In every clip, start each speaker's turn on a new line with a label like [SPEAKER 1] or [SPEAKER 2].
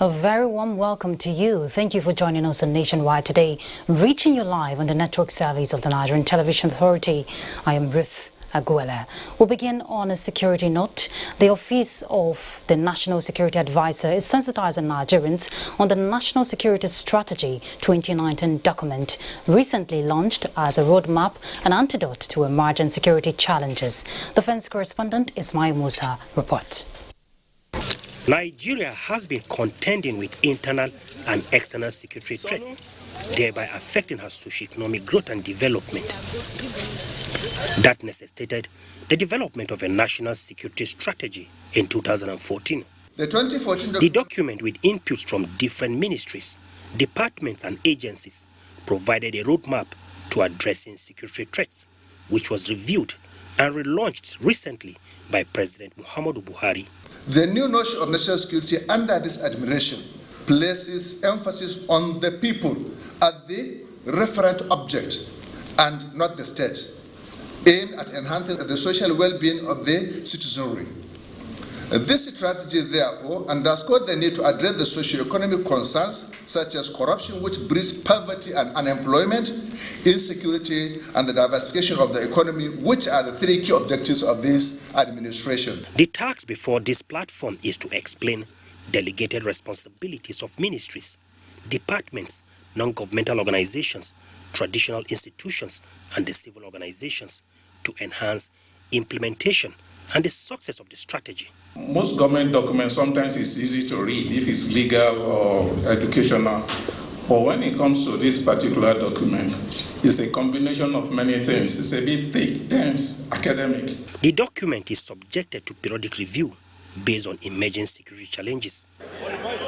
[SPEAKER 1] A very warm welcome to you. Thank you for joining us on Nationwide today, reaching you live on the network service of the Nigerian Television Authority. I am Ruth Aguela. We'll begin on a security note. The Office of the National Security Advisor is sensitizing Nigerians on the National Security Strategy 2019 document, recently launched as a roadmap and antidote to emerging security challenges. Defense correspondent Ismail Musa reports.
[SPEAKER 2] Nigeria has been contending with internal and external security threats, thereby affecting her socio-economic growth and development. That necessitated the development of a national security strategy in 2014. The document, with inputs from different ministries, departments and agencies, provided a roadmap to addressing security threats, which was reviewed and relaunched recently by President Muhammadu Buhari.
[SPEAKER 3] The new notion of national security under this administration places emphasis on the people as the referent object and not the state, aimed at enhancing the social well-being of the citizenry. This strategy, therefore, underscores the need to address the socio-economic concerns such as corruption, which breeds poverty and unemployment, insecurity, and the diversification of the economy, which are the three key objectives of this administration.
[SPEAKER 2] The task before this platform is to explain delegated responsibilities of ministries, departments, non-governmental organizations, traditional institutions, and the civil organizations to enhance implementation and the success of the strategy.
[SPEAKER 4] Most government documents, sometimes it's easy to read if it's legal or educational. But when it comes to this particular document, it's a combination of many things. It's a bit thick, dense, academic.
[SPEAKER 2] The document is subjected to periodic review based on emerging security challenges.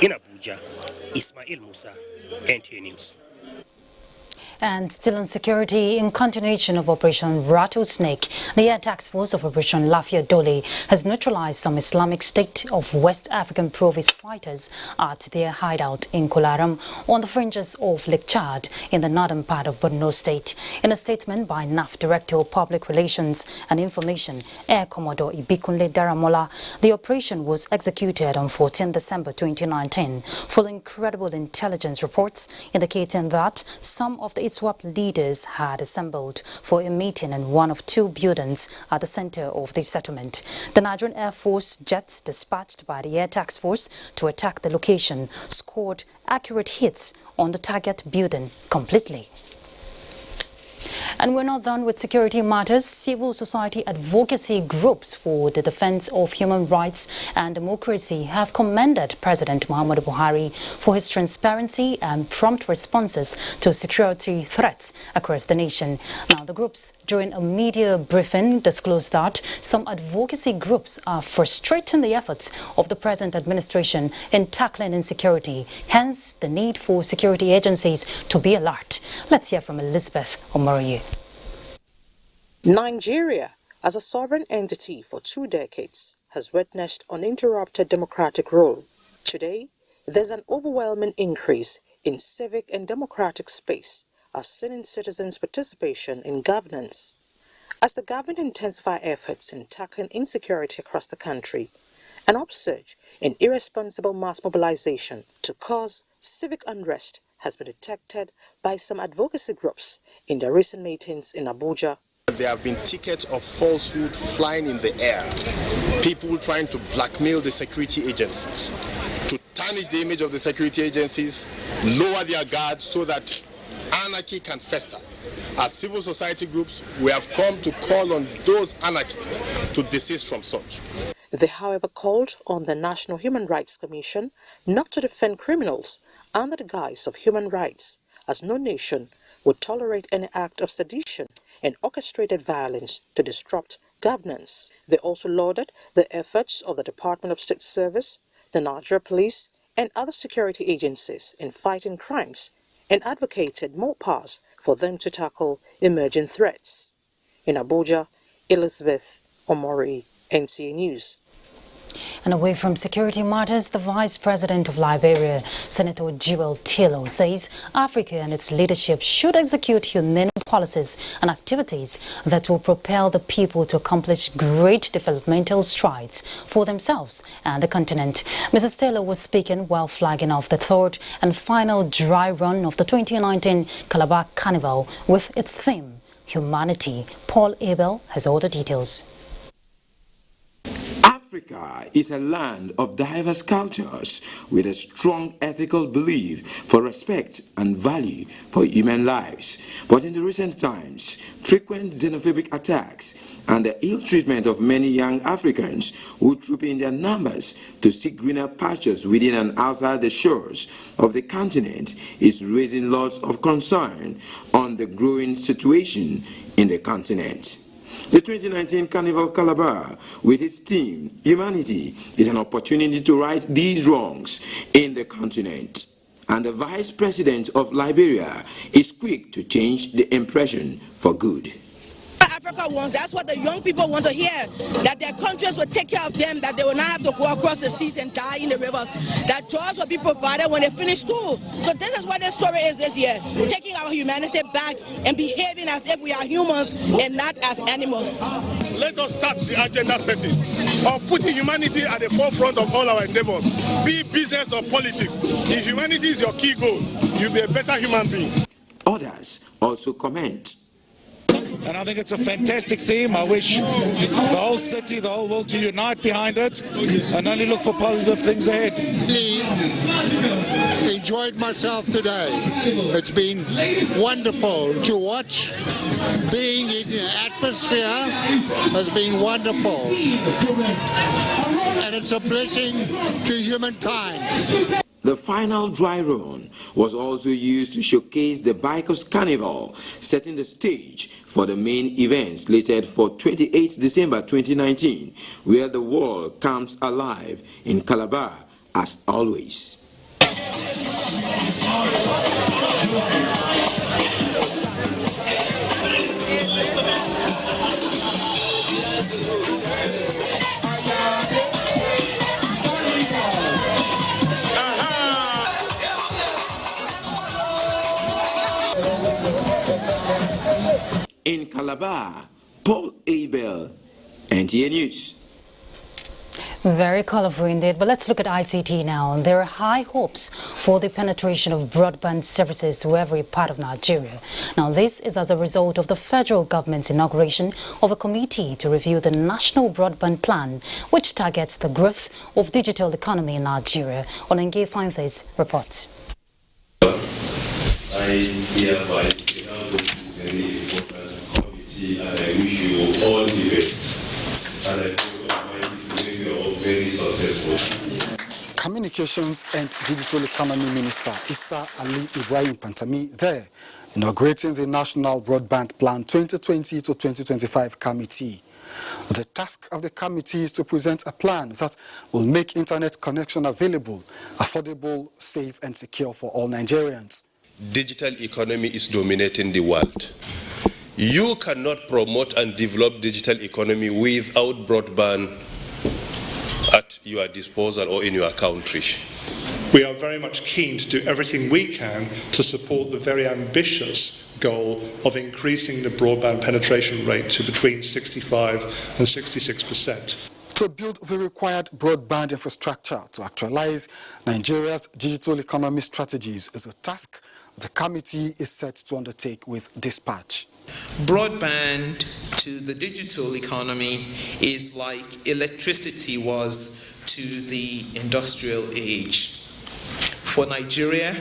[SPEAKER 2] In Abuja, Ismail Musa, NTA News.
[SPEAKER 1] And still on security, in continuation of Operation Rattlesnake, the Air Task Force of Operation Lafia Dole has neutralized some Islamic State of West African province fighters at their hideout in Kolaram on the fringes of Lake Chad in the northern part of Kaduna State. In a statement by NAF Director of Public Relations and Information, Air Commodore Ibikunle Daramola, the operation was executed on 14 December 2019, following credible intelligence reports indicating that some of the ISWAP leaders had assembled for a meeting in one of two buildings at the center of the settlement. The Nigerian Air Force jets dispatched by the Air Task Force to attack the location scored accurate hits on the target building completely. And we're not done with security matters. Civil society advocacy groups for the defense of human rights and democracy have commended President Muhammadu Buhari for his transparency and prompt responses to security threats across the nation. Now, the groups, during a media briefing, disclosed that some advocacy groups are frustrating the efforts of the present administration in tackling insecurity, hence the need for security agencies to be alert. Let's hear from Elizabeth Omoriye.
[SPEAKER 5] Nigeria, as a sovereign entity for 2 decades, has witnessed uninterrupted democratic rule. Today, there's an overwhelming increase in civic and democratic space as seen in citizens' participation in governance. As the government intensifies efforts in tackling insecurity across the country, an upsurge in irresponsible mass mobilization to cause civic unrest has been detected by some advocacy groups in their recent meetings in Abuja.
[SPEAKER 6] There have been tickets of falsehood flying in the air, people trying to blackmail the security agencies, to tarnish the image of the security agencies, lower their guard so that anarchy can fester. As civil society groups, we have come to call on those anarchists to desist from such.
[SPEAKER 5] They, however, called on the National Human Rights Commission not to defend criminals under the guise of human rights, as no nation would tolerate any act of sedition and orchestrated violence to disrupt governance. They also lauded the efforts of the Department of State Service, the Nigeria Police, and other security agencies in fighting crimes and advocated more powers for them to tackle emerging threats. In Abuja, Elizabeth Omori, NTA News.
[SPEAKER 1] And away from security matters, the Vice President of Liberia, Senator Jewel Taylor, says Africa and its leadership should execute humane policies and activities that will propel the people to accomplish great developmental strides for themselves and the continent. Mrs. Taylor was speaking while flagging off the third and final dry run of the 2019 Calabar Carnival with its theme, Humanity. Paul Abel has all the details.
[SPEAKER 7] Africa is a land of diverse cultures with a strong ethical belief for respect and value for human lives. But in the recent times, frequent xenophobic attacks and the ill treatment of many young Africans who troop in their numbers to seek greener pastures within and outside the shores of the continent is raising lots of concern on the growing situation in the continent. The 2019 Carnival Calabar, with its theme, Humanity, is an opportunity to right these wrongs in the continent. And the Vice President of Liberia is quick to change the impression for good.
[SPEAKER 8] Africa wants, that's what the young people want to hear, that their countries will take care of them, that they will not have to go across the seas and die in the rivers, that jobs will be provided when they finish school. So this is what this story is this year, taking our humanity back and behaving as if we are humans and not as animals.
[SPEAKER 6] Let us start the agenda setting of putting humanity at the forefront of all our endeavors, be it business or politics. If humanity is your key goal, you'll be a better human being.
[SPEAKER 7] Others also comment.
[SPEAKER 9] And I think it's a fantastic theme. I wish the whole city, the whole world to unite behind it and only look for positive things ahead.
[SPEAKER 10] Enjoyed myself today. It's been wonderful to watch. Being in the atmosphere has been wonderful. And it's a blessing to humankind.
[SPEAKER 7] The final dry run was also used to showcase the Bikers Carnival, setting the stage for the main event slated for 28 December 2019, where the world comes alive in Calabar as always. In Calabar, Paul Abel, NTA News.
[SPEAKER 1] Very colorful indeed, but let's look at ICT now. There are high hopes for the penetration of broadband services to every part of Nigeria. Now, this is as a result of the federal government's inauguration of a committee to review the National Broadband Plan, which targets the growth of digital economy in Nigeria. Olenge Fineface reports.
[SPEAKER 11] I hereby very important committee, and I wish you all the best. And I hope Almighty to make you all very successful.
[SPEAKER 12] Communications and Digital Economy Minister Issa Ali Ibrahim Pantami there inaugurating the National Broadband Plan 2020 to 2025 committee. The task of the committee is to present a plan that will make internet connection available, affordable, safe and secure for all Nigerians.
[SPEAKER 11] Digital economy is dominating the world. You cannot promote and develop digital economy without broadband at your disposal or in your country.
[SPEAKER 13] We are very much keen to do everything we can to support the very ambitious goal of increasing the broadband penetration rate to between 65 and 66%.
[SPEAKER 12] To build the required broadband infrastructure to actualize Nigeria's digital economy strategies is a task the committee is set to undertake with dispatch.
[SPEAKER 14] Broadband to the digital economy is like electricity was to the industrial age. For Nigeria,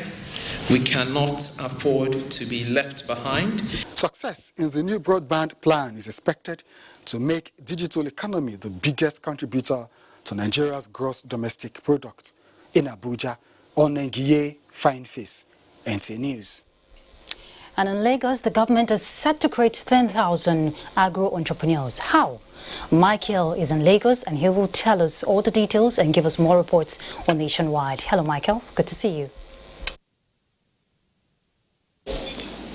[SPEAKER 14] we cannot afford to be left behind.
[SPEAKER 12] Success in the new broadband plan is expected to make digital economy the biggest contributor to Nigeria's gross domestic product. In Abuja, Onengiye Fineface, NTA News.
[SPEAKER 1] And in Lagos, the government is set to create 10,000 agro-entrepreneurs. How? Michael is in Lagos and he will tell us all the details and give us more reports on Nationwide. Hello, Michael. Good to see you.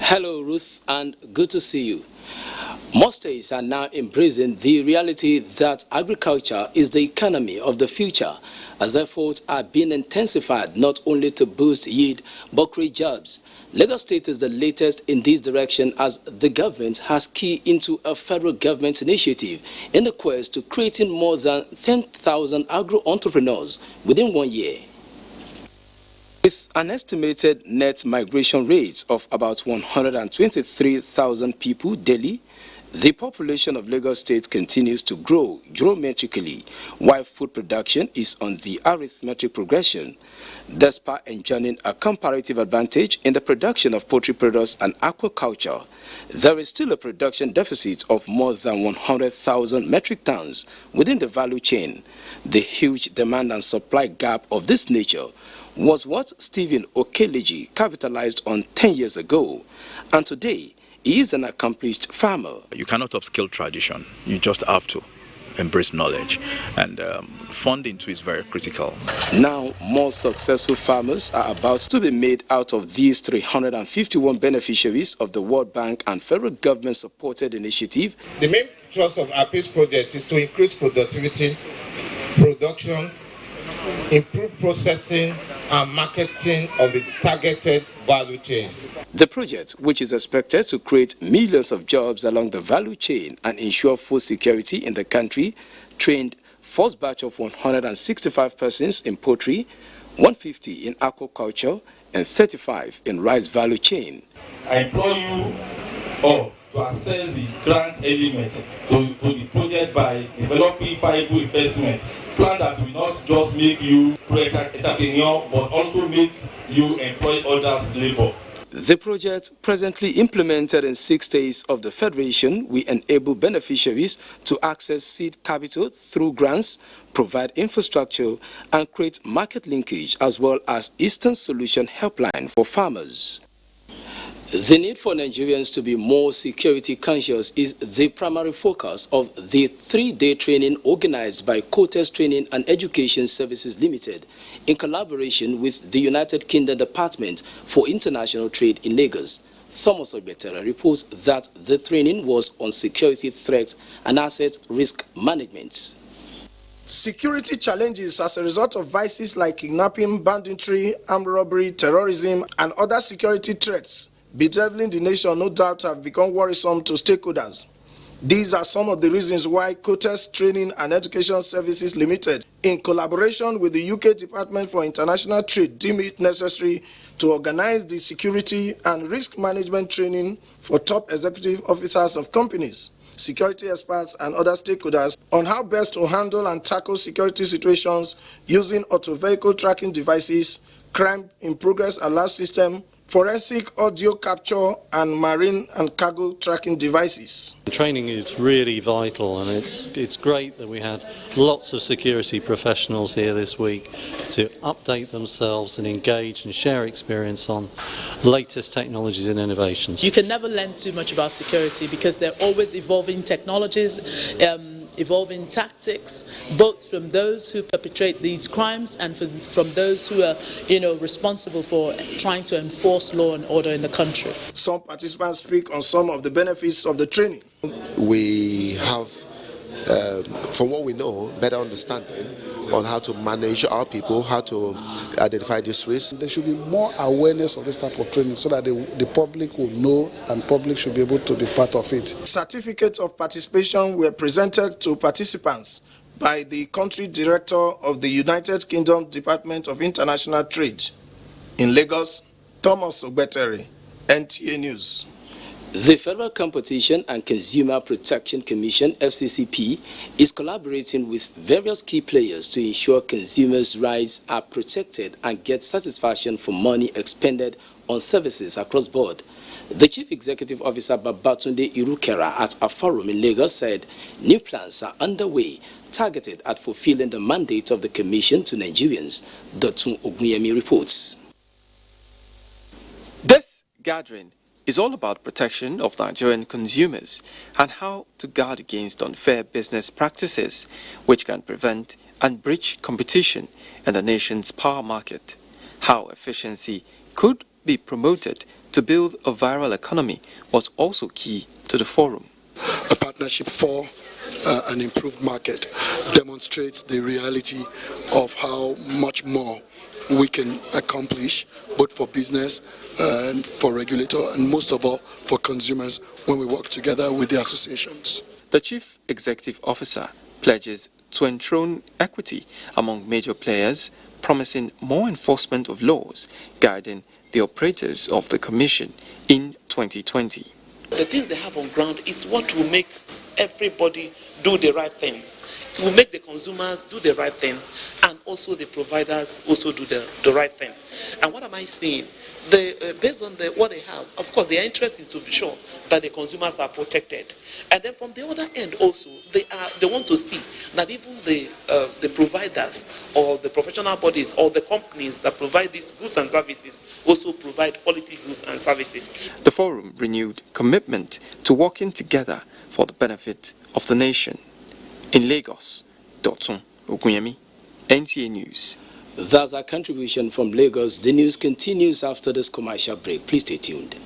[SPEAKER 15] Hello, Ruth, and good to see you. Most states are now embracing the reality that agriculture is the economy of the future, as efforts are being intensified not only to boost yield but create jobs. Lagos State is the latest in this direction, as the government has keyed into a federal government initiative in the quest to creating more than 10,000 agro-entrepreneurs within 1 year. With an estimated net migration rate of about 123,000 people daily, the population of Lagos State continues to grow geometrically, while food production is on the arithmetic progression. Despite enjoying a comparative advantage in the production of poultry products and aquaculture, there is still a production deficit of more than 100,000 metric tons within the value chain. The huge demand and supply gap of this nature was what Stephen Okeleji capitalized on 10 years ago, and today he is an accomplished farmer.
[SPEAKER 16] You cannot upskill tradition. You just have to embrace knowledge, and funding too is very critical.
[SPEAKER 15] Now, more successful farmers are about to be made out of these 351 beneficiaries of the World Bank and federal government supported initiative.
[SPEAKER 17] The main thrust of our peace project is to increase productivity, production, improve processing and marketing of the targeted value chains.
[SPEAKER 15] The project, which is expected to create millions of jobs along the value chain and ensure food security in the country, trained first batch of 165 persons in poultry, 150 in aquaculture, and 35 in rice value chain.
[SPEAKER 18] I implore you all to assess the grant element to the project by developing viable investment plan that will not just make you entrepreneur but also make you employ others' labor.
[SPEAKER 15] The project, presently implemented in 6 states of the Federation, will enable beneficiaries to access seed capital through grants, provide infrastructure, and create market linkage, as well as instant solution helpline for farmers. The need for Nigerians to be more security conscious is the primary focus of the 3-day training organized by Cotes Training and Education Services Limited in collaboration with the United Kingdom Department for International Trade in Lagos. Thomas Ogbetera reports that the training was on security threat and asset risk management.
[SPEAKER 19] Security challenges as a result of vices like kidnapping, banditry, armed robbery, terrorism, and other security threats bedeviling the nation no doubt have become worrisome to stakeholders. These are some of the reasons why Cotes Training and Education Services Limited, in collaboration with the UK Department for International Trade, deem it necessary to organize the security and risk management training for top executive officers of companies, security experts, and other stakeholders on how best to handle and tackle security situations using auto vehicle tracking devices, crime in progress alert system, forensic audio capture, and marine and cargo tracking devices.
[SPEAKER 20] Training is really vital, and it's great that we had lots of security professionals here this week to update themselves and engage and share experience on latest technologies and innovations.
[SPEAKER 21] You can never learn too much about security because they're always evolving technologies, evolving tactics, both from those who perpetrate these crimes and from those who are, responsible for trying to enforce law and order in the country.
[SPEAKER 19] Some participants speak on some of the benefits of the training.
[SPEAKER 22] We have, from what we know, better understanding on how to manage our people, how to identify these risks.
[SPEAKER 23] There should be more awareness of this type of training so that the public will know and public should be able to be part of it.
[SPEAKER 19] Certificates of participation were presented to participants by the country director of the United Kingdom Department of International Trade. In Lagos, Thomas Ogbetere, NTA News.
[SPEAKER 15] The Federal Competition and Consumer Protection Commission, FCCP, is collaborating with various key players to ensure consumers' rights are protected and get satisfaction for money expended on services across board. The Chief Executive Officer Babatunde Irukera at a forum in Lagos said new plans are underway targeted at fulfilling the mandate of the Commission to Nigerians. Dotun Ogunyemi reports.
[SPEAKER 24] This gathering is all about protection of Nigerian consumers and how to guard against unfair business practices which can prevent and breach competition in the nation's power market. How efficiency could be promoted to build a viral economy was also key to the forum.
[SPEAKER 23] a partnership for an improved market, demonstrates the reality of how much more we can accomplish, both for business and for regulator, and most of all for consumers when we work together with the associations.
[SPEAKER 24] The Chief Executive Officer pledges to enthrone equity among major players, promising more enforcement of laws guiding the operators of the Commission in 2020.
[SPEAKER 2] The things they have on ground is what will make everybody do the right thing. It will make the consumers do the right thing, and also the providers also do the right thing. And what am I saying? Based on what they have, of course, their interest is to be sure that the consumers are protected. And then from the other end also, they want to see that even the providers or the professional bodies or the companies that provide these goods and services also provide quality goods and services.
[SPEAKER 24] The forum renewed commitment to working together for the benefit of the nation. In Lagos, Dotun Okunyemi, NTA News.
[SPEAKER 15] That's our contribution from Lagos. The news continues after this commercial break. Please stay tuned.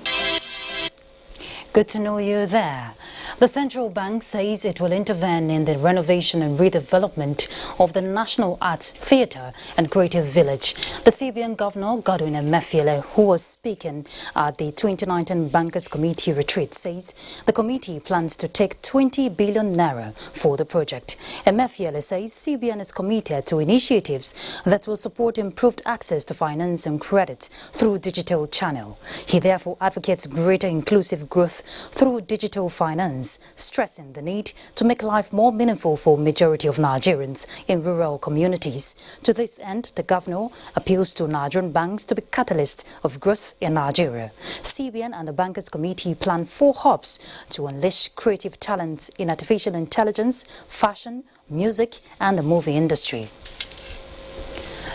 [SPEAKER 1] Good to know you're there. The central bank says it will intervene in the renovation and redevelopment of the National Arts Theatre and Creative Village. The CBN Governor, Godwin Emefiele, who was speaking at the 2019 Bankers Committee retreat, says the committee plans to take 20 billion naira for the project. Emefiele says CBN is committed to initiatives that will support improved access to finance and credit through digital channel. He therefore advocates greater inclusive growth through digital finance, stressing the need to make life more meaningful for majority of Nigerians in rural communities. To this end, the governor appeals to Nigerian banks to be catalysts of growth in Nigeria. CBN and the Bankers Committee plan 4 hubs to unleash creative talents in artificial intelligence, fashion, music and the movie industry.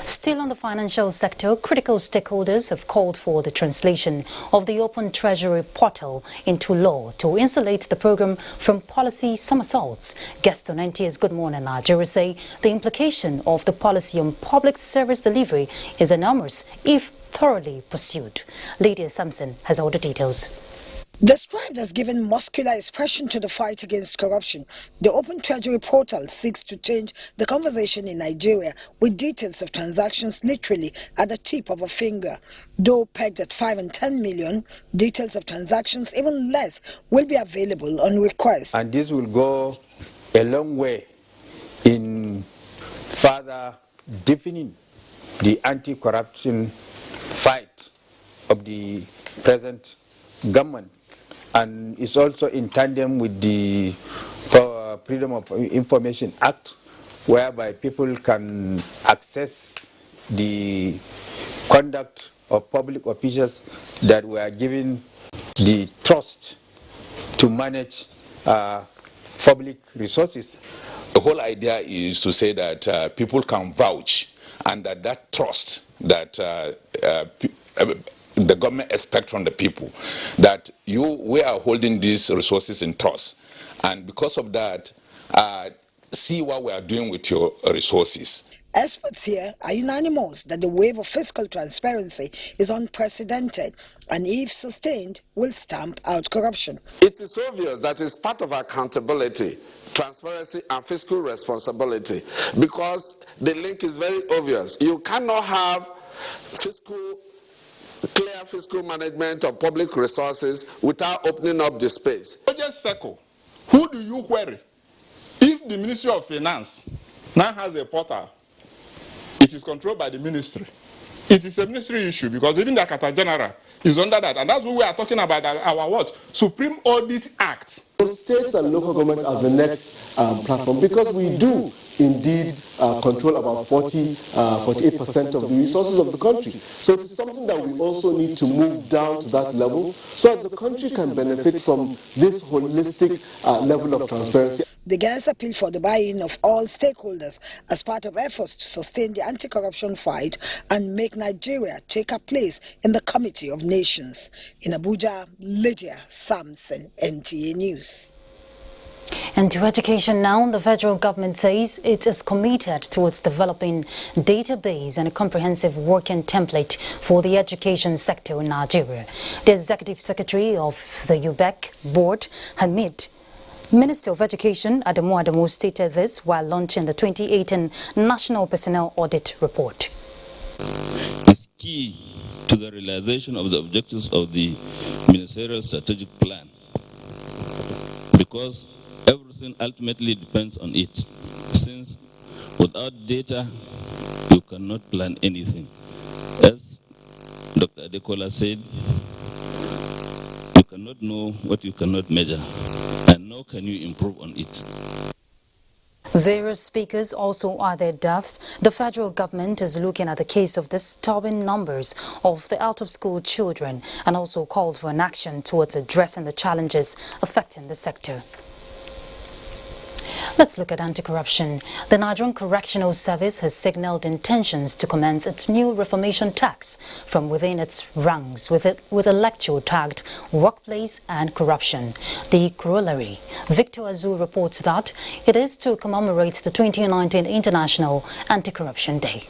[SPEAKER 1] Still on the financial sector, critical stakeholders have called for the translation of the Open Treasury portal into law to insulate the program from policy somersaults. Guests on NTA's Good Morning Nigeria say the implication of the policy on public service delivery is enormous if thoroughly pursued. Lydia Sampson has all the details.
[SPEAKER 3] Described as giving muscular expression to the fight against corruption, the Open Treasury portal seeks to change the conversation in Nigeria with details of transactions literally at the tip of a finger. Though pegged at 5 and 10 million, details of transactions even less will be available on request.
[SPEAKER 4] And this will go a long way in further deepening the anti-corruption fight of the present government. And it's also in tandem with the Freedom of Information Act, whereby people can access the conduct of public officials that were given the trust to manage public resources.
[SPEAKER 5] The whole idea is to say that people can vouch, and that trust that the government expects from the people, that we are holding these resources in trust, and because of that, see what we are doing with your resources.
[SPEAKER 3] Experts here are unanimous that the wave of fiscal transparency is unprecedented and, if sustained, will stamp out corruption.
[SPEAKER 25] It is obvious that it's part of accountability, transparency and fiscal responsibility, because the link is very obvious. You cannot have clear fiscal management of public resources without opening up the space.
[SPEAKER 17] Budget circle, who do you query? If the Ministry of Finance now has a portal, it is controlled by the ministry. It is a ministry issue because even the Secretary General is under that, and that's what we are talking about, our what? Supreme Audit Act.
[SPEAKER 26] States and local government are the next platform, because we do indeed control about 48% of the resources of the country. So it is something that we also need to move down to that level so that the country can benefit from this holistic level of transparency.
[SPEAKER 3] The guys appeal for the buy-in of all stakeholders as part of efforts to sustain the anti-corruption fight and make Nigeria take a place in the Committee of Nations. In Abuja, Lydia Sampson, NTA News.
[SPEAKER 1] And to education now, the federal government says it is committed towards developing a database and a comprehensive working template for the education sector in Nigeria. The Executive Secretary of the UBEC Board, Hamid Minister of Education Adamu stated this while launching the 2018 National Personnel Audit Report.
[SPEAKER 6] It's key to the realization of the objectives of the ministerial strategic plan, because everything ultimately depends on it, since without data you cannot plan anything. As Dr. Adekola said, you cannot know what you cannot measure, and nor can you improve on it.
[SPEAKER 1] Various speakers also added that the federal government is looking at the case of disturbing numbers of the out-of-school children and also called for an action towards addressing the challenges affecting the sector. Let's look at anti-corruption. The Nigerian Correctional Service has signaled intentions to commence its new reformation tax from within its ranks with a lecture tagged Workplace and Corruption. The corollary. Victor Azu reports that it is to commemorate the 2019 International Anti-Corruption Day.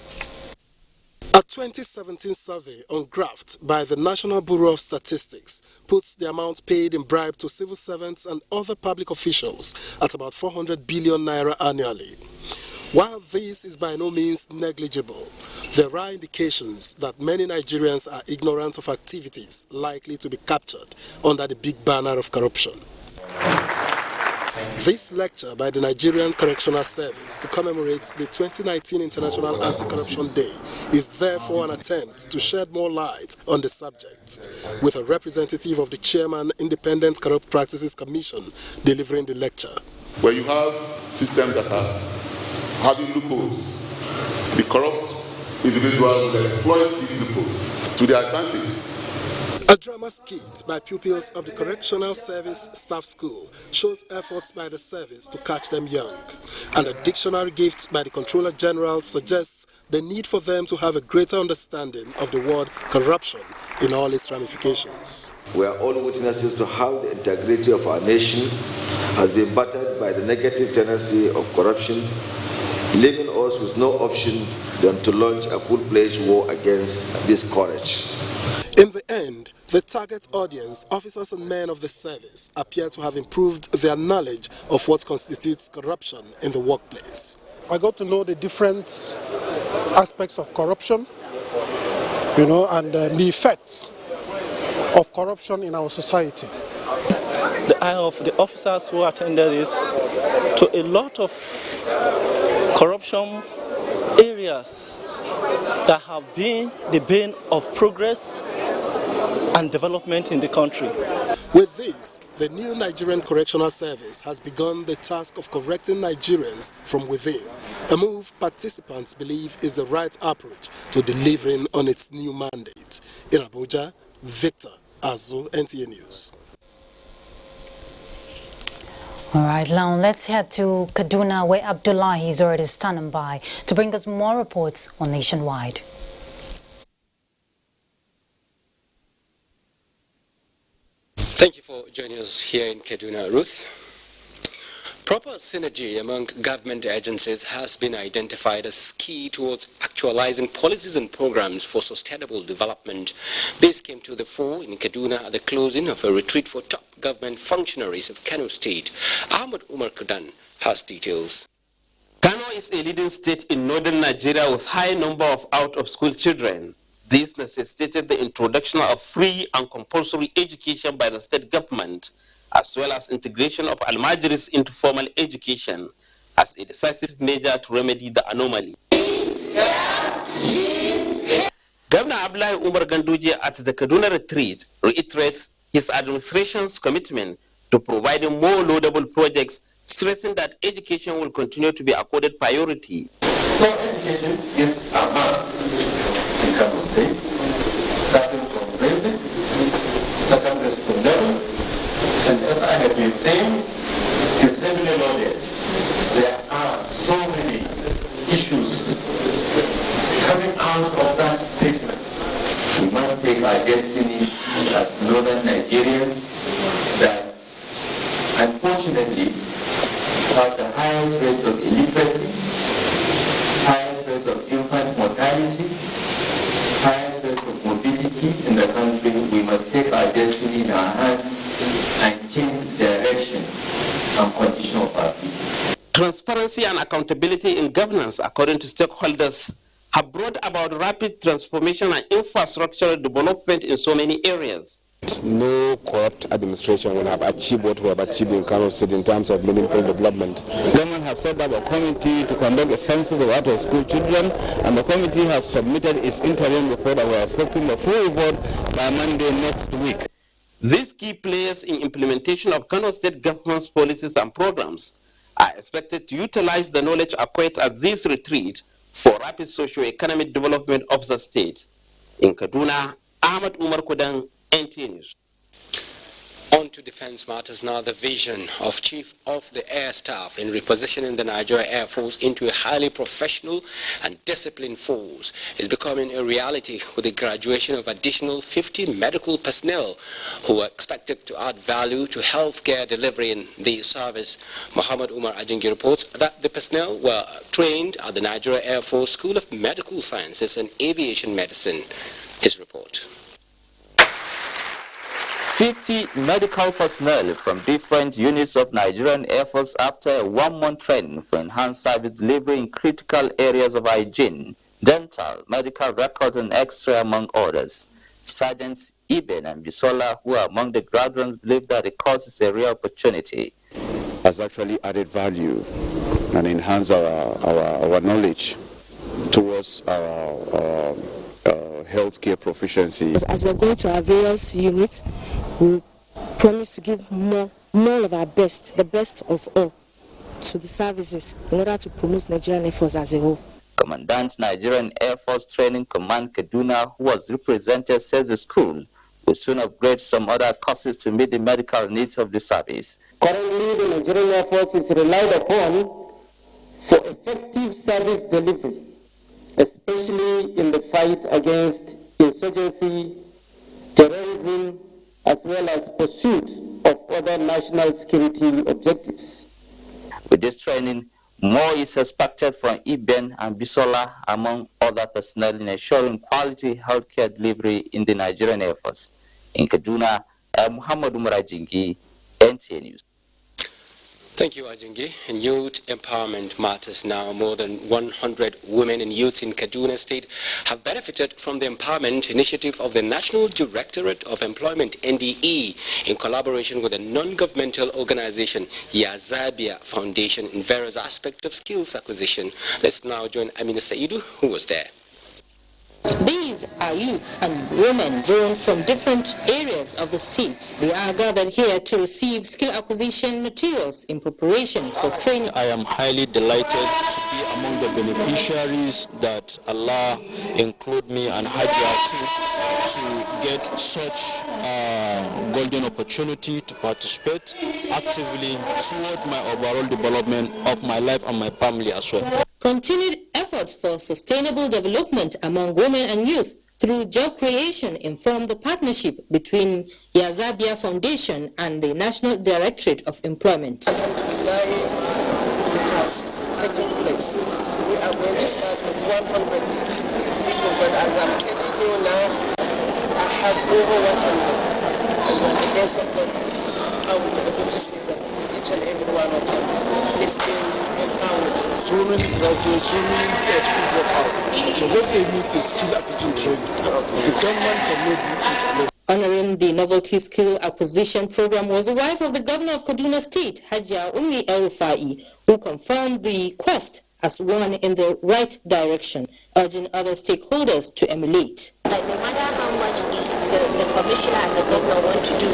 [SPEAKER 23] A 2017 survey on graft by the National Bureau of Statistics puts the amount paid in bribe to civil servants and other public officials at about 400 billion naira annually. While this is by no means negligible, there are indications that many Nigerians are ignorant of activities likely to be captured under the big banner of corruption. This lecture by the Nigerian Correctional Service to commemorate the 2019 International Anti-Corruption Day is therefore an attempt to shed more light on the subject, with a representative of the Chairman Independent Corrupt Practices Commission delivering the lecture.
[SPEAKER 17] Where you have systems that are having loopholes, the corrupt individual will exploit these loopholes to their advantage.
[SPEAKER 23] A drama skit by pupils of the Correctional Service Staff School shows efforts by the service to catch them young. And a dictionary gift by the Controller General suggests the need for them to have a greater understanding of the word corruption in all its ramifications.
[SPEAKER 7] We are all witnesses to how the integrity of our nation has been battered by the negative tendency of corruption, leaving us with no option than to launch a full-fledged war against this scourge.
[SPEAKER 23] In the end, the target audience, officers and men of the service, appear to have improved their knowledge of what constitutes corruption in the workplace. I got to know the different aspects of corruption, and the effects of corruption in our society.
[SPEAKER 8] The eye of the officers who attended it to a lot of corruption areas that have been the bane of progress and development in the country.
[SPEAKER 23] With this, the new Nigerian Correctional Service has begun the task of correcting Nigerians from within, a move participants believe is the right approach to delivering on its new mandate. In Abuja, Victor Azu, NTA News.
[SPEAKER 1] All right, now let's head to Kaduna, where Abdullahi is already standing by to bring us more reports on Nationwide.
[SPEAKER 9] Thank you for joining us here in Kaduna, Ruth. Proper synergy among government agencies has been identified as key towards actualizing policies and programs for sustainable development. This came to the fore in Kaduna at the closing of a retreat for top government functionaries of Kaduna State. Ahmed Umar Kudan has details.
[SPEAKER 10] Kano is a leading state in northern Nigeria with high number of out-of-school children. This necessitated the introduction of free and compulsory education by the state government, as well as integration of Almajiris into formal education as a decisive measure to remedy the anomaly. Governor Abdullahi Umar Ganduje at the Kaduna retreat reiterates his administration's commitment to providing more laudable projects, stressing that education will continue to be accorded priority.
[SPEAKER 11] So education is a must in Kaduna State, starting from basic, secondary school level, and as I have been saying, it's heavily loaded. There are so many issues coming out of that statement. We must take our destiny as northern Nigerians that unfortunately have the highest rates of illiteracy, highest rates of infant mortality, highest rates of morbidity in the country. We must take our destiny in our hands and change the direction and condition of our people.
[SPEAKER 10] Transparency and accountability in governance, according to stakeholders, have brought about rapid transformation and infrastructural development in so many areas.
[SPEAKER 12] No corrupt administration will have achieved what we have achieved in Kano State in terms of meaningful development. Government has set up a committee to conduct a census of out-of-school children, and the committee has submitted its interim report, and we are expecting the full report by Monday next week.
[SPEAKER 10] These key players in implementation of Kano State government's policies and programs are expected to utilize the knowledge acquired at this retreat for rapid socio-economic development of the state. In Kaduna, Ahmad Umar Kudang, NTA News.
[SPEAKER 9] On to defense matters now. The vision of Chief of the Air Staff in repositioning the Nigerian Air Force into a highly professional and disciplined force is becoming a reality with the graduation of additional 50 medical personnel who are expected to add value to healthcare delivery in the service. Muhammad Umar Ajingi reports that the personnel were trained at the Nigerian Air Force School of Medical Sciences and Aviation Medicine. His report.
[SPEAKER 13] 50 medical personnel from different units of Nigerian Air Force after a one-month training for enhanced service delivery in critical areas of hygiene, dental, medical records, and X-ray, among others. Sergeants Iben and Bisola, who are among the graduates, believe that the course is a real opportunity.
[SPEAKER 12] Has actually added value and enhanced our knowledge towards our healthcare proficiency.
[SPEAKER 14] As we're going to our various units, we promise to give more of our best, the best of all, to the services in order to promote Nigerian Air Force as a whole.
[SPEAKER 13] Commandant Nigerian Air Force Training Command Kaduna, who was represented, says the school will soon upgrade some other courses to meet the medical needs of the service.
[SPEAKER 16] Currently, the Nigerian Air Force is relied upon for effective service delivery, especially in the fight against insurgency, terrorism, as well as pursuit of other national security objectives.
[SPEAKER 13] With this training, more is expected from Iben and Bisola, among other personnel, in ensuring quality healthcare delivery in the Nigerian Air Force. In Kaduna, Muhammad Umar Ajingi, NTA News.
[SPEAKER 9] Thank you, Ajingi. In youth empowerment matters now, more than 100 women and youths in Kaduna State have benefited from the empowerment initiative of the National Directorate of Employment, NDE, in collaboration with a non-governmental organization, Yazabia Foundation, in various aspects of skills acquisition. Let's now join Amina Saidu, who was there.
[SPEAKER 18] These are youths and women drawn from different areas of the state. They are gathered here to receive skill acquisition materials in preparation for training.
[SPEAKER 20] I am highly delighted to be among the beneficiaries that Allah include me and Hajjah to get such golden opportunity to participate actively toward my overall development of my life and my family as well.
[SPEAKER 18] Continued efforts for sustainable development among women and youth through job creation inform the partnership between Yazabia Foundation and the National Directorate of Employment.
[SPEAKER 27] It has taken place. We are going to start with 100 people, but as I'm telling you now, I have over 100. And by the grace of God, I will be able to say that each and every one of them is being empowered.
[SPEAKER 28] So many graduates, so many school dropouts. So what they need is skill acquisition training. The government cannot do it.
[SPEAKER 18] Honoring the Novelty Skill Acquisition Program was the wife of the Governor of Kaduna State, Hajjah Ummi El-Rufai, who confirmed the quest as one in the right direction, urging other stakeholders to emulate.
[SPEAKER 29] Like no matter how much the commissioner and the governor want to do,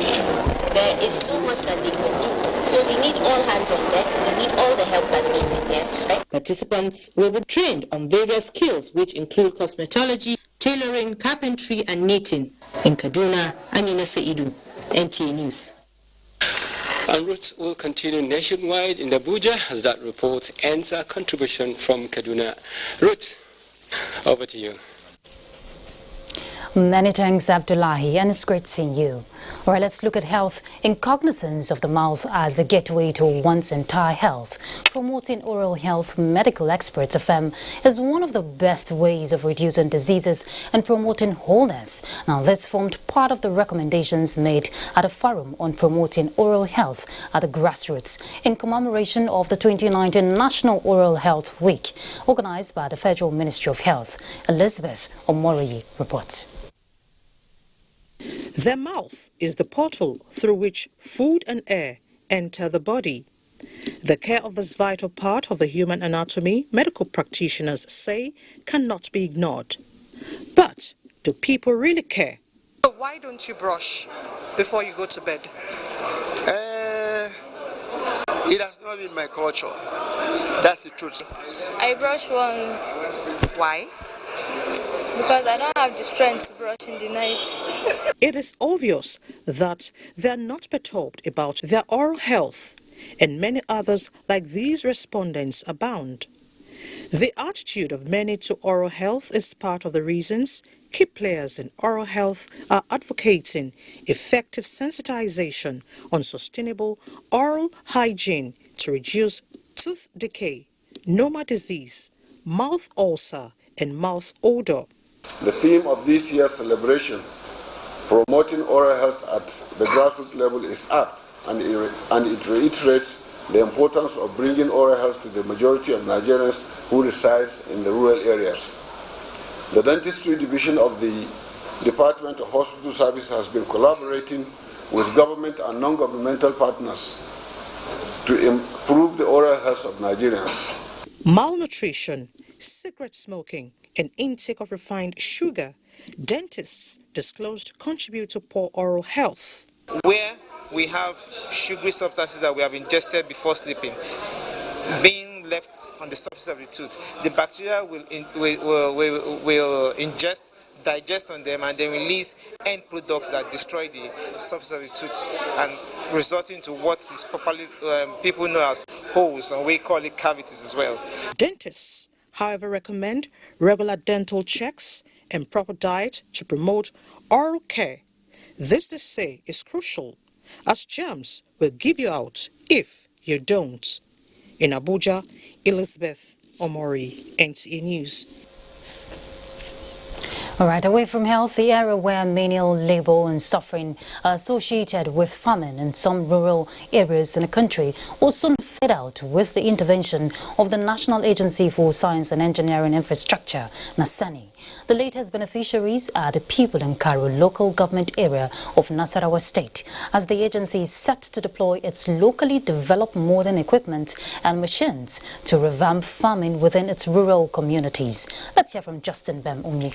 [SPEAKER 29] there is so much that they can do. So we need all hands on deck. We need all the help that we can get. Right?
[SPEAKER 18] Participants will be trained on various skills, which include cosmetology, tailoring, carpentry, and knitting. In Kaduna, Amina Saidu, NTA News.
[SPEAKER 9] And Ruth will continue nationwide in Abuja as that report ends our contribution from Kaduna. Ruth, over to you.
[SPEAKER 1] Many thanks, Abdullahi, and it's great seeing you. All right, let's look at health in cognizance of the mouth as the gateway to one's entire health. Promoting oral health, medical experts affirm, is one of the best ways of reducing diseases and promoting wholeness. Now, this formed part of the recommendations made at a forum on promoting oral health at the grassroots in commemoration of the 2019 National Oral Health Week, organized by the Federal Ministry of Health. Elizabeth Omoriyi reports.
[SPEAKER 2] The mouth is the portal through which food and air enter the body. The care of this vital part of the human anatomy, medical practitioners say, cannot be ignored. But do people really care?
[SPEAKER 4] So why don't you brush before you go to bed?
[SPEAKER 23] It has not been my culture. That's the truth.
[SPEAKER 5] I brush once.
[SPEAKER 4] Why?
[SPEAKER 5] Because I don't have the strength to brush in the night.
[SPEAKER 2] It is obvious that they are not perturbed about their oral health, and many others like these respondents abound. The attitude of many to oral health is part of the reasons key players in oral health are advocating effective sensitization on sustainable oral hygiene to reduce tooth decay, normal disease, mouth ulcer, and mouth odor.
[SPEAKER 15] The theme of this year's celebration, promoting oral health at the grassroots level, is apt, and it reiterates the importance of bringing oral health to the majority of Nigerians who reside in the rural areas. The Dentistry Division of the Department of Hospital Service has been collaborating with government and non-governmental partners to improve the oral health of Nigerians.
[SPEAKER 2] Malnutrition, cigarette smoking, and intake of refined sugar, dentists disclosed contribute to poor oral health.
[SPEAKER 19] Where we have sugary substances that we have ingested before sleeping, being left on the surface of the tooth, the bacteria will ingest, digest on them, and then release end products that destroy the surface of the tooth and resulting to what is properly people know as holes, and we call it cavities as well.
[SPEAKER 2] Dentists, however, recommend regular dental checks and proper diet to promote oral care. This, they say, is crucial, as germs will give you out if you don't. In Abuja, Elizabeth Omoriyi, NTA News.
[SPEAKER 1] All right, away from health, the area where menial labor and suffering are associated with famine in some rural areas in the country will soon fade out with the intervention of the National Agency for Science and Engineering Infrastructure, NASANI. The latest beneficiaries are the people in Karu local government area of Nasarawa State, as the agency is set to deploy its locally developed modern equipment and machines to revamp farming within its rural communities. Let's hear from Justin Bem Umyi.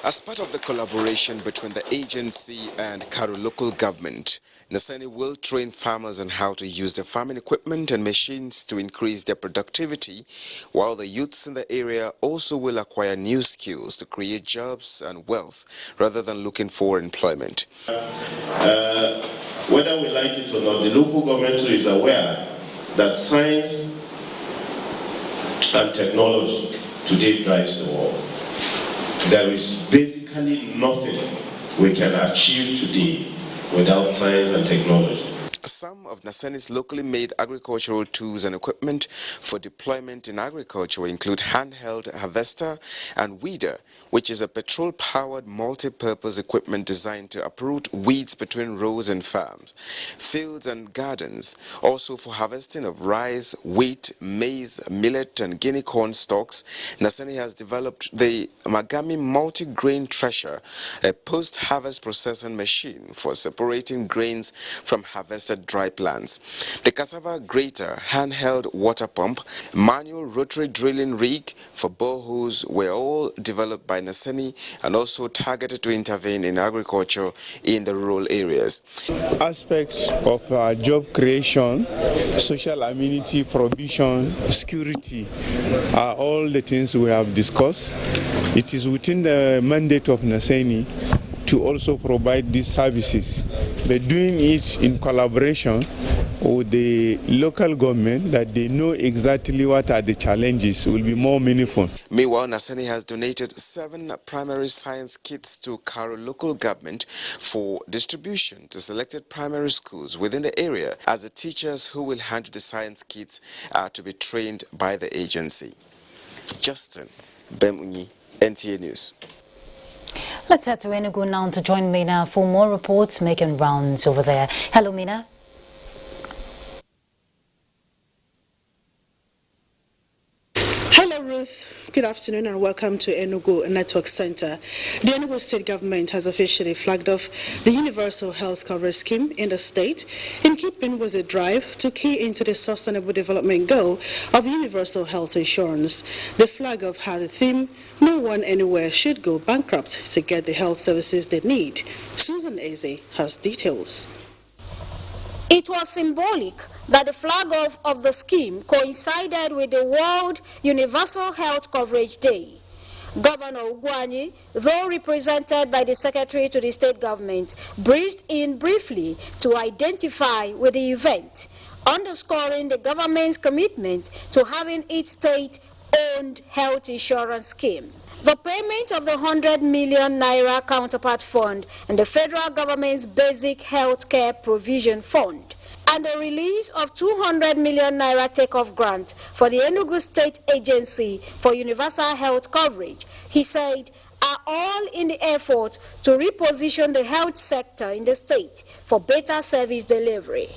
[SPEAKER 21] As part of the collaboration between the agency and Karu local government, NASANI will train farmers on how to use the farming equipment and machines to increase their productivity, while the youths in the area also will acquire new skills to create jobs and wealth rather than looking for employment.
[SPEAKER 22] Whether we like it or not, the local government is aware that science and technology today drives the world. There is basically nothing we can achieve today without science and technology.
[SPEAKER 21] Some of NASANI's locally made agricultural tools and equipment for deployment in agriculture include handheld harvester and weeder, which is a petrol-powered multi-purpose equipment designed to uproot weeds between rows and farms, fields and gardens, also for harvesting of rice, wheat, maize, millet and guinea corn stalks. NASANI has developed the Magami multi-grain thresher, a post-harvest processing machine for separating grains from harvested dry plants. The cassava grater, handheld water pump, manual rotary drilling rig for boreholes were all developed by NASANI and also targeted to intervene in agriculture in the rural areas.
[SPEAKER 24] Aspects of job creation, social amenity, provision, security are all the things we have discussed. It is within the mandate of NASANI to also provide these services, but doing it in collaboration with the local government that they know exactly what are the challenges will be more meaningful.
[SPEAKER 21] Meanwhile, Nasani has donated 7 primary science kits to Karo local government for distribution to selected primary schools within the area, as the teachers who will handle the science kits are to be trained by the agency. Justin Bemunyi, NTA News.
[SPEAKER 1] Let's head to Enugu now to join Mina for more reports making rounds over there. Hello, Mina.
[SPEAKER 3] Hello, Ruth. Good afternoon and welcome to Enugu Network Center. The Enugu State government has officially flagged off the Universal Health Coverage Scheme in the state in keeping with the drive to key into the sustainable development goal of universal health insurance. The flag off had the theme, "No one anywhere should go bankrupt to get the health services they need." Susan Eze has details.
[SPEAKER 6] It was symbolic that the flag off of the scheme coincided with the World Universal Health Coverage Day. Governor Ugwanyi, though represented by the Secretary to the state government, breezed in briefly to identify with the event, underscoring the government's commitment to having its state-owned health insurance scheme. The payment of the 100 million naira counterpart fund and the federal government's basic health care provision fund and the release of 200 million naira takeoff grant for the Enugu State Agency for Universal Health Coverage, he said, are all in the effort to reposition the health sector in the state for better service delivery.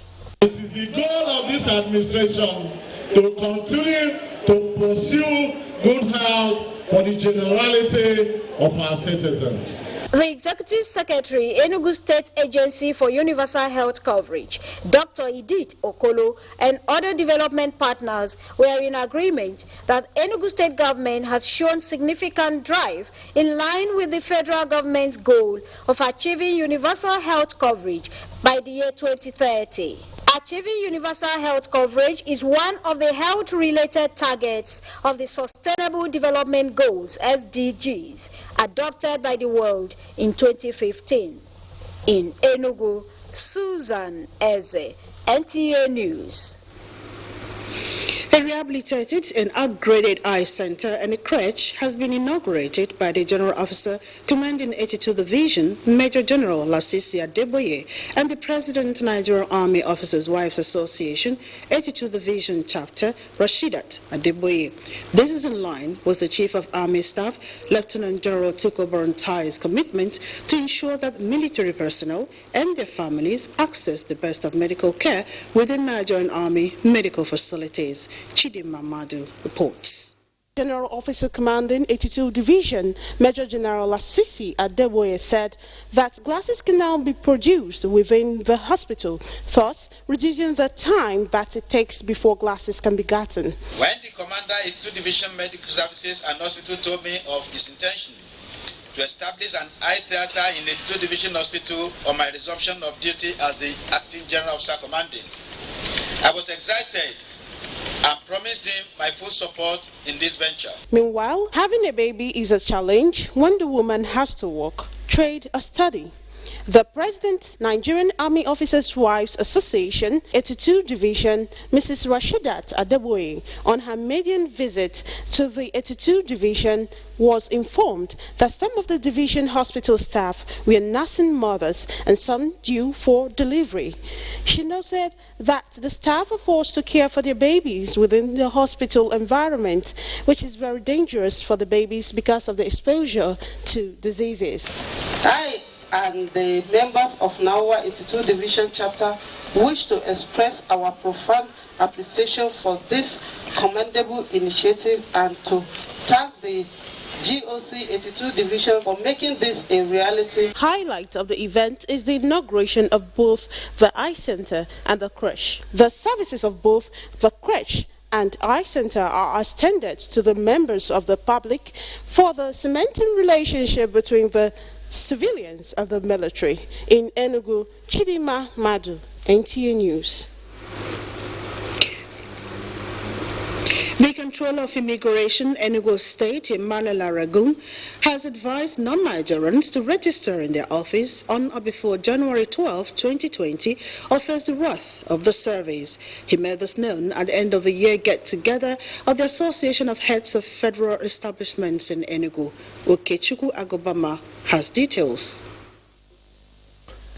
[SPEAKER 7] It is the goal of this administration to continue to pursue good health for the generality of our citizens.
[SPEAKER 6] The Executive Secretary, Enugu State Agency for Universal Health Coverage, Dr. Edith Okolo, and other development partners were in agreement that Enugu State government has shown significant drive in line with the federal government's goal of achieving universal health coverage by the year 2030. Achieving universal health coverage is one of the health-related targets of the Sustainable Development Goals, SDGs, adopted by the world in 2015. In Enugu, Susan Eze, NTA News.
[SPEAKER 3] A rehabilitated and upgraded eye center and a crèche has been inaugurated by the General Officer Commanding 82 Division, Major General Lasisi Adeboye, and the President Nigerian Army Officers' Wives Association, 82 Division Chapter, Rashidat Adeboye. This is in line with the Chief of Army Staff, Lieutenant General Tuko Barantai's commitment to ensure that military personnel and their families access the best of medical care within Nigerian Army medical facilities. Chidima Madu reports.
[SPEAKER 8] General Officer Commanding 82 Division, Major General Lasisi Adeboye said that glasses can now be produced within the hospital, thus reducing the time that it takes before glasses can be gotten.
[SPEAKER 10] When the Commander 82 Division Medical Services and Hospital told me of his intention to establish an eye theater in 82 Division Hospital on my resumption of duty as the Acting General Officer Commanding, I was excited and promised him my full support in this venture.
[SPEAKER 8] Meanwhile, having a baby is a challenge when the woman has to work, trade, or study. The President, Nigerian Army Officers' Wives Association, 82 Division, Mrs. Rashidat Adeboye, on her maiden visit to the 82 Division, was informed that some of the division hospital staff were nursing mothers and some due for delivery. She noted that the staff are forced to care for their babies within the hospital environment, which is very dangerous for the babies because of the exposure to diseases.
[SPEAKER 11] I and the members of NationWide 82 Division Chapter wish to express our profound appreciation for this commendable initiative and to thank the GOC 82 Division for making this a reality.
[SPEAKER 8] Highlight of the event is the inauguration of both the eye center and the crèche. The services of both the crèche and eye center are extended to the members of the public for the cementing relationship between the civilians and the military. In Enugu, Chidima Madu, NTA News.
[SPEAKER 3] The Controller of Immigration, Enugu State, Emmanuel Aragun, has advised non-Nigerians to register in their office on or before January 12, 2020, or face the wrath of the service. He made this known at the end of the year get-together of the Association of Heads of Federal Establishments in Enugu. Okechukwu Agobama has details.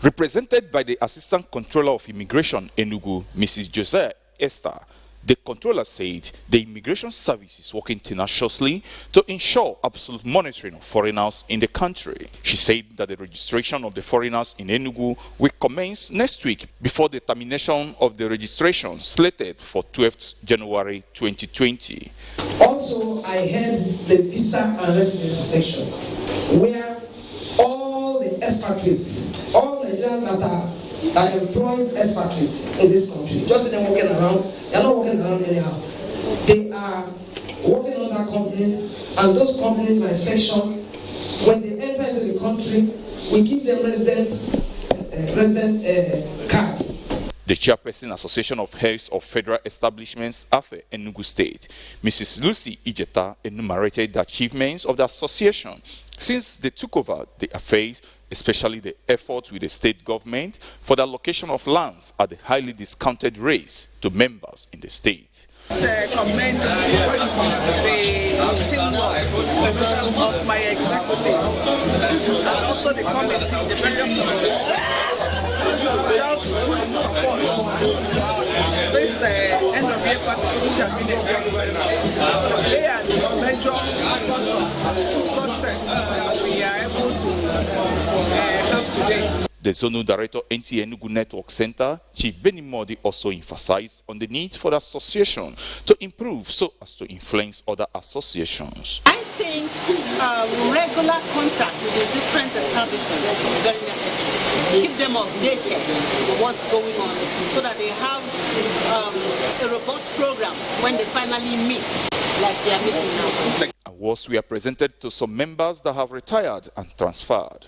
[SPEAKER 12] Represented by the Assistant Controller of Immigration, Enugu, Mrs. Josiah Esther, the controller said the immigration service is working tenaciously to ensure absolute monitoring of foreigners in the country. She said that the registration of the foreigners in Enugu will commence next week before the termination of the registration slated for 12th January 2020.
[SPEAKER 13] Also, I head the visa and residency section, where all the expatriates, all Nigerians that employs expatriates in this country, just them walking around, they're not walking around anyhow. They are working under companies, and those companies by section, when they enter into the country, we give them resident card.
[SPEAKER 12] The chairperson Association of Heads of Federal Establishments, AFE, Enugu State, Mrs. Lucy Ijeta, enumerated the achievements of the association since they took over the affairs, especially the efforts with the state government for the allocation of lands at the highly discounted rates to members in the state.
[SPEAKER 4] Commend the teamwork of my executives and also the committee, the various committees, without support. This end of year party couldn't have been a success. So they are the major source of success that we are able to have today.
[SPEAKER 12] The Zonal Director, NTA Enugu Network Center, Chief Benny Modi, also emphasized on the need for the association to improve so as to influence other associations.
[SPEAKER 11] I think regular contact with the different establishments is very necessary. Keep them updated with what's going on so that they have a robust program when they finally meet, like they are meeting now.
[SPEAKER 12] Awards were presented to some members that have retired and transferred.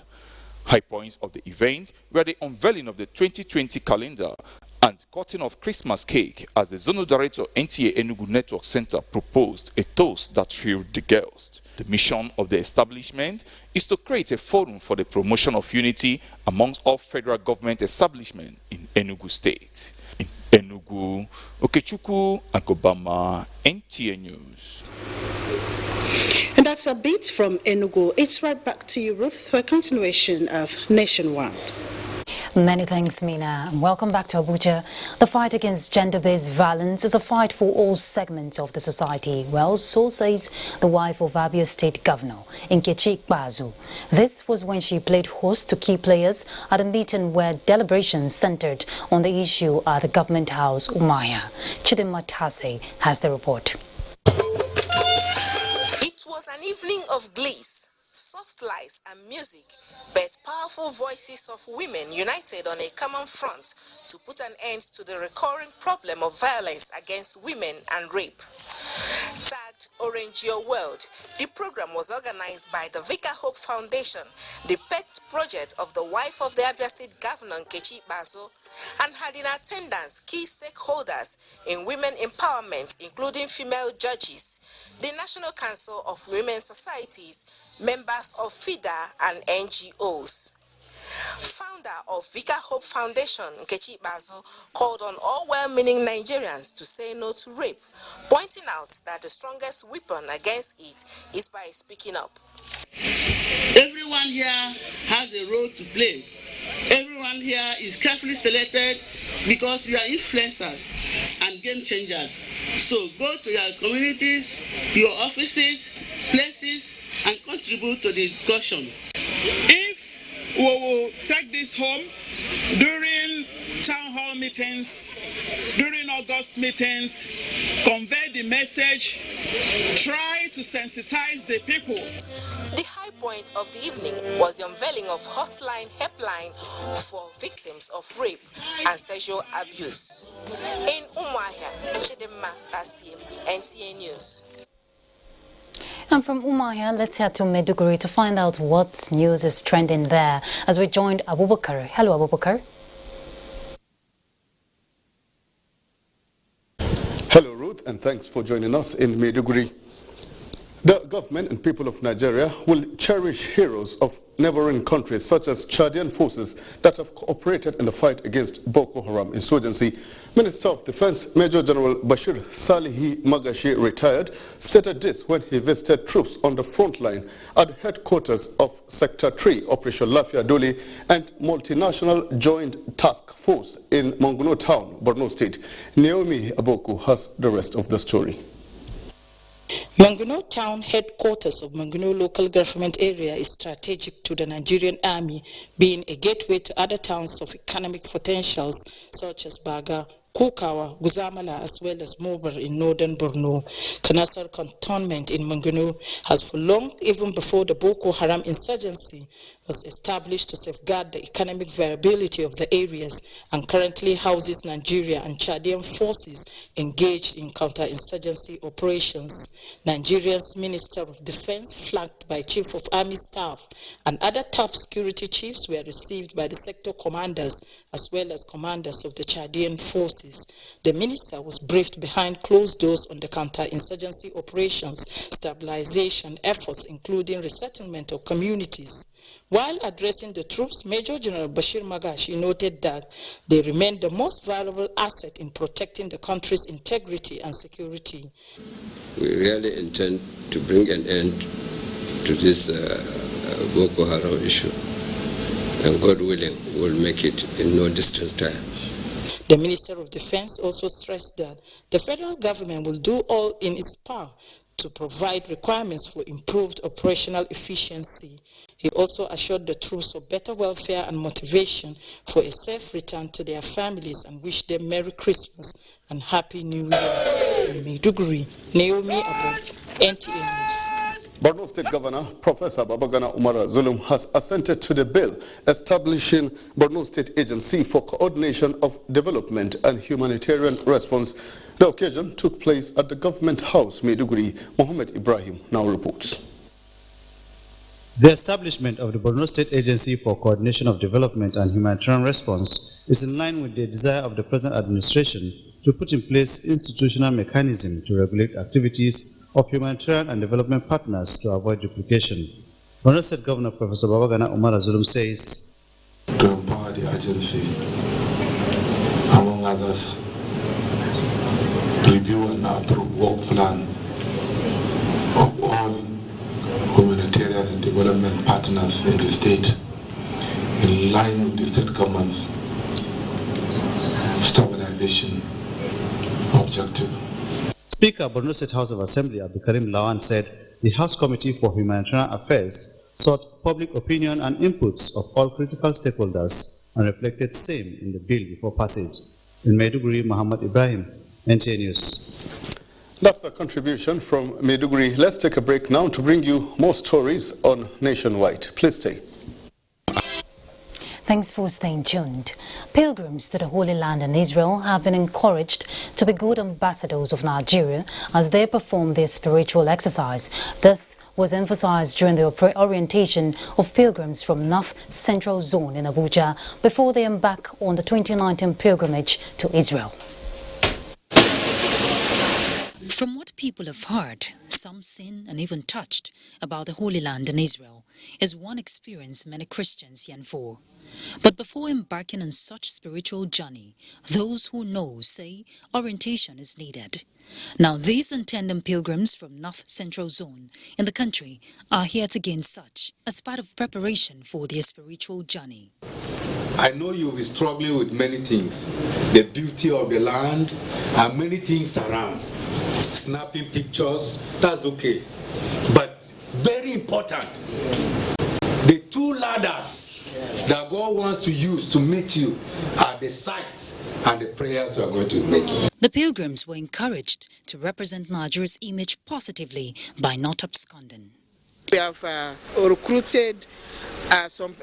[SPEAKER 12] High points of the event were the unveiling of the 2020 calendar and cutting of Christmas cake as the Zonal Director NTA Enugu Network Center proposed a toast that thrilled the girls. The mission of the establishment is to create a forum for the promotion of unity amongst all federal government establishments in Enugu State. In Enugu, Okechukwu Agobama, NTA News.
[SPEAKER 3] And that's a bit from Enugu. It's right back to you, Ruth, for a continuation of Nationwide.
[SPEAKER 1] Many thanks, Mina, and welcome back to Abuja. The fight against gender-based violence is a fight for all segments of the society. Well, so says the wife of Abia State Governor, Nkechi Ikpeazu. This was when she played host to key players at a meeting where deliberations centered on the issue at the government house, Umaya. Chidinma Tase has the report.
[SPEAKER 14] It was an evening of glees, soft lights and music, but powerful voices of women united on a common front to put an end to the recurring problem of violence against women and rape. Tagged Orange Your World, the program was organized by the Vicar Hope Foundation, the pet project of the wife of the Abia State Governor Nkechi Ikpeazu, and had in attendance key stakeholders in women empowerment, including female judges, the National Council of Women Societies, members of FIDA and NGOs. Founder of Vicar Hope Foundation, Nkechi Ikpeazu, called on all well-meaning Nigerians to say no to rape, pointing out that the strongest weapon against it is by speaking up.
[SPEAKER 16] Everyone here has a role to play. Everyone here is carefully selected because you are influencers and game changers. So go to your communities, your offices, places, and contribute to the discussion.
[SPEAKER 17] If we will take this home during town hall meetings, during August meetings, convey the message, try to sensitize the people.
[SPEAKER 14] The high point of the evening was the unveiling of helpline for victims of rape and sexual abuse. In Umuahia, Chidinma Tase, NTA News.
[SPEAKER 1] And from Umuahia, let's head to Maiduguri to find out what news is trending there as we joined Abubakar. Hello, Abubakar.
[SPEAKER 20] Hello, Ruth.
[SPEAKER 9] and thanks for joining us in Maiduguri. The government and people of Nigeria will cherish heroes of neighboring countries such as Chadian forces that have cooperated in the fight against Boko Haram insurgency. Minister of Defense Major General Bashir Salihi Magashi, retired, stated this when he visited troops on the front line at the headquarters of Sector 3 Operation Lafia Dole and Multinational Joint Task Force in Manguno Town, Borno State. Naomi Aboku has the rest of the story.
[SPEAKER 18] Manguno Town, headquarters of Manguno local government area, is strategic to the Nigerian army, being a gateway to other towns of economic potentials such as Baga, Kukawa, Guzamala, as well as Mobar in northern Borno. Kanasar cantonment in Manguno has for long, even before the Boko Haram insurgency, was established to safeguard the economic viability of the areas and currently houses Nigeria and Chadian forces engaged in counter-insurgency operations. Nigeria's Minister of Defense, flanked by Chief of Army Staff and other top security chiefs, were received by the sector commanders as well as commanders of the Chadian forces. The minister was briefed behind closed doors on the counter-insurgency operations, stabilization efforts, including resettlement of communities. While addressing the troops, Major General Bashir Magashi noted that they remain the most valuable asset in protecting the country's integrity and security.
[SPEAKER 20] We really intend to bring an end to this Boko Haram issue, and God willing, we'll make it in no distant time.
[SPEAKER 18] The Minister of Defense also stressed that the federal government will do all in its power to provide requirements for improved operational efficiency. He also assured the troops of better welfare and motivation for a safe return to their families and wished them Merry Christmas and Happy New Year. In Maiduguri, Naomi Abu, NTA News.
[SPEAKER 9] Borno State Governor Professor Babagana Umar Zulum has assented to the bill establishing Borno State Agency for Coordination of Development and Humanitarian Response. The occasion took place at the Government House, Maiduguri. Mohammed Ibrahim now reports.
[SPEAKER 23] The establishment of the Borno State Agency for Coordination of Development and Humanitarian Response is in line with the desire of the present administration to put in place institutional mechanism to regulate activities of humanitarian and development partners to avoid duplication. Borno State Governor Professor Babagana Umar Zulum says,
[SPEAKER 25] to empower the agency, among others, review and approve work plan of all humanitarian and development partners in the state in line with the state government's stabilization objective.
[SPEAKER 23] Speaker Borno State House of Assembly Abdulkarim Lawan said the House Committee for Humanitarian Affairs sought public opinion and inputs of all critical stakeholders and reflected same in the bill before passage. In Maiduguri, Muhammad Ibrahim, NTA News.
[SPEAKER 9] That's a contribution from Maiduguri. Let's take a break now to bring you more stories on Nationwide. Please stay.
[SPEAKER 1] Thanks for staying tuned. Pilgrims to the Holy Land and Israel have been encouraged to be good ambassadors of Nigeria as they perform their spiritual exercise. This was emphasized during the orientation of pilgrims from North Central Zone in Abuja before they embark on the 2019 pilgrimage to Israel. From what people have heard, some seen and even touched about the Holy Land and Israel is one experience many Christians yearn for. But before embarking on such spiritual journey, those who know say orientation is needed. Now these intending pilgrims from North Central Zone in the country are here to gain such as part of preparation for their spiritual journey.
[SPEAKER 26] I know you'll be struggling with many things, the beauty of the land and many things around. Snapping pictures, that's okay. But very important, the two ladders that God wants to use to meet you are the sights and the prayers you are going to make.
[SPEAKER 1] The pilgrims were encouraged to represent Nigeria's image positively by not absconding.
[SPEAKER 4] We have recruited some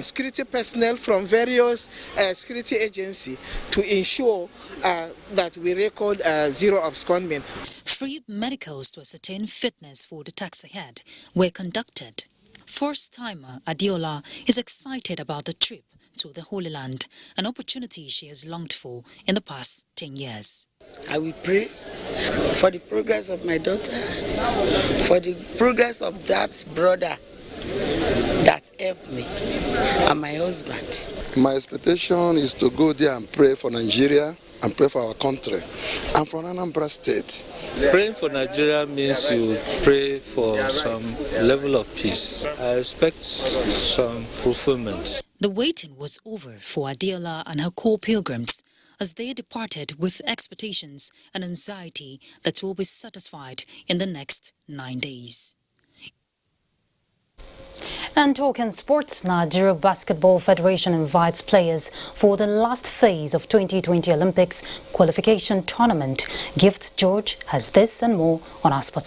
[SPEAKER 4] security personnel from various security agencies to ensure that we record zero abscondment.
[SPEAKER 1] Free medicals to ascertain fitness for the task ahead were conducted. First-timer Adiola is excited about the trip to the Holy Land, an opportunity she has longed for in the past
[SPEAKER 2] 10 years.
[SPEAKER 11] I will pray for the progress of my daughter, for the progress of that brother that helped me, and my husband.
[SPEAKER 5] My expectation is to go there and pray for Nigeria and pray for our country. I'm from Anambra State.
[SPEAKER 15] Praying for Nigeria means you pray for some level of peace. I expect some fulfillment.
[SPEAKER 2] The waiting was over for Adiola and her co-pilgrims as they departed with expectations and anxiety that will be satisfied in the next 9 days.
[SPEAKER 1] And talking sports, Nigeria Basketball Federation invites players for the last phase of 2020 Olympics qualification tournament. Gift George has this and more on our sports.